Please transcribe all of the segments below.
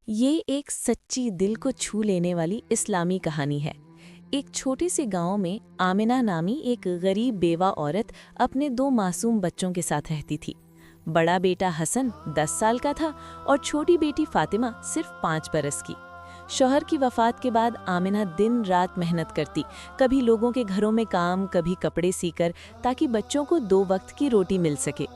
ये एक सच्ची दिल को छू लेने वाली इस्लामी कहानी है। एक छोटे से गांव में आमिना नामी एक गरीब बेवा औरत अपने दो मासूम बच्चों के साथ रहती थी। बड़ा बेटा हसन 10 साल का था और छोटी बेटी फातिमा सिर्फ 5 बरस की। शौहर की वफात के बाद आमिना दिन रात मेहनत करती, कभी लोगों के घरों में काम, कभी कपड़े सीकर, ताकि बच्चों को 2 वक्त की रोटी मिल सके।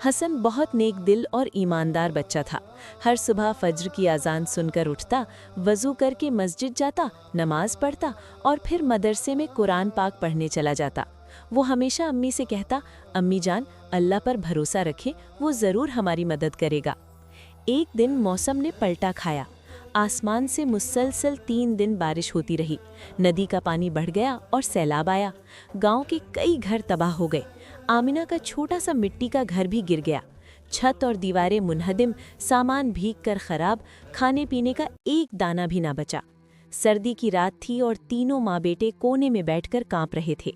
हसन बहुत नेक दिल और ईमानदार बच्चा था। हर सुबह फज्र की अजान सुनकर उठता, वज़ू करके मस्जिद जाता, नमाज पढ़ता और फिर मदरसे में कुरान पाक पढ़ने चला जाता। वो हमेशा अम्मी से कहता, अम्मी जान, अल्लाह पर भरोसा रखें, वो ज़रूर हमारी मदद करेगा। एक दिन मौसम ने पलटा खाया। आसमान से मुसलसल 3 दिन बारिश होती रही। नदी का पानी बढ़ गया और सैलाब आया। गांव के कई घर तबाह हो गए। आमिना का छोटा सा मिट्टी का घर भी गिर गया। छत और दीवारें मुनहदिम, सामान भीग कर खराब, खाने पीने का एक दाना भी ना बचा। सर्दी की रात थी और तीनों माँ बेटे कोने में बैठकर कांप रहे थे।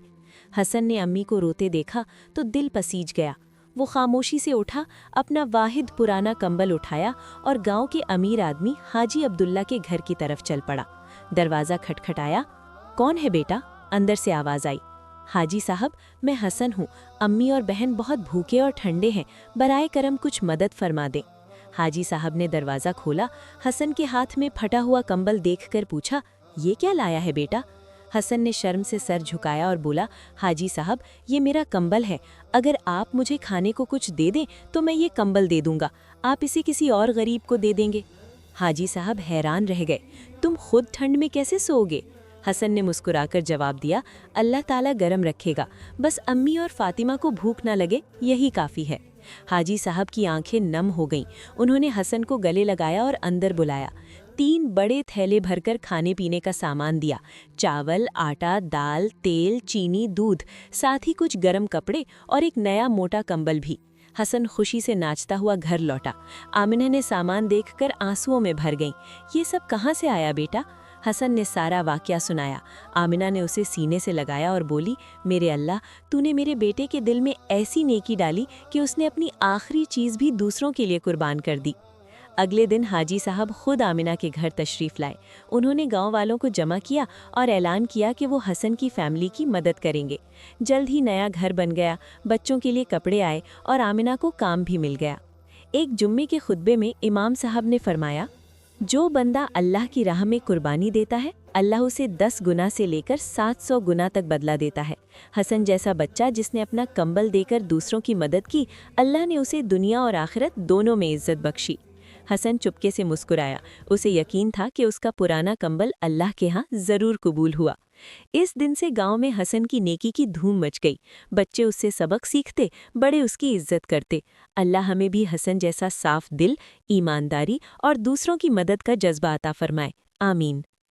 हसन ने अम्मी को रोते देखा तो दिल पसीज गया। वो खामोशी से उठा, अपना वाहिद पुराना कंबल उठाया और गांव के अमीर आदमी हाजी अब्दुल्ला के घर की तरफ चल पड़ा। दरवाज़ा खटखटाया। कौन है बेटा? अंदर से आवाज़ आई। हाजी साहब, मैं हसन हूँ। अम्मी और बहन बहुत भूखे और ठंडे हैं, बराए करम कुछ मदद फरमा दें। हाजी साहब ने दरवाज़ा खोला। हसन के हाथ में फटा हुआ कंबल देखकर पूछा, ये क्या लाया है बेटा? हसन ने शर्म से सर झुकाया और बोला, हाजी साहब, ये मेरा कंबल है। अगर आप मुझे खाने को कुछ दे दें तो मैं ये कंबल दे दूंगा। आप इसे किसी और गरीब को दे देंगे? हाजी साहब हैरान रह गए। तुम खुद ठंड में कैसे सोओगे? हसन ने मुस्कुराकर जवाब दिया, अल्लाह ताला गरम रखेगा, बस अम्मी और फातिमा को भूख ना लगे, यही काफ़ी है। हाजी साहब की आंखें नम हो गईं। उन्होंने हसन को गले लगाया और अंदर बुलाया। 3 बड़े थैले भरकर खाने पीने का सामान दिया। चावल, आटा, दाल, तेल, चीनी, दूध, साथ ही कुछ गर्म कपड़े और एक नया मोटा कंबल भी। हसन खुशी से नाचता हुआ घर लौटा। आमिना ने सामान देखकर आंसुओं में भर गईं। ये सब कहाँ से आया बेटा? हसन ने सारा वाकया सुनाया। आमिना ने उसे सीने से लगाया और बोली, मेरे अल्लाह, तूने मेरे बेटे के दिल में ऐसी नेकी डाली कि उसने अपनी आखिरी चीज़ भी दूसरों के लिए कुर्बान कर दी। अगले दिन हाजी साहब खुद आमिना के घर तशरीफ़ लाए। उन्होंने गांव वालों को जमा किया और ऐलान किया कि वो हसन की फैमिली की मदद करेंगे। जल्द ही नया घर बन गया, बच्चों के लिए कपड़े आए और आमिना को काम भी मिल गया। एक जुम्मे के खुतबे में इमाम साहब ने फरमाया, जो बंदा अल्लाह की राह में कुर्बानी देता है, अल्लाह उसे 10 गुना से लेकर 700 गुना तक बदला देता है। हसन जैसा बच्चा जिसने अपना कंबल देकर दूसरों की मदद की, अल्लाह ने उसे दुनिया और आखिरत दोनों में इज्जत बख्शी। हसन चुपके से मुस्कुराया। उसे यकीन था कि उसका पुराना कंबल अल्लाह के यहाँ ज़रूर कबूल हुआ। इस दिन से गांव में हसन की नेकी की धूम मच गई। बच्चे उससे सबक सीखते, बड़े उसकी इज्जत करते। अल्लाह हमें भी हसन जैसा साफ दिल, ईमानदारी और दूसरों की मदद का जज्बा अता फरमाए। आमीन।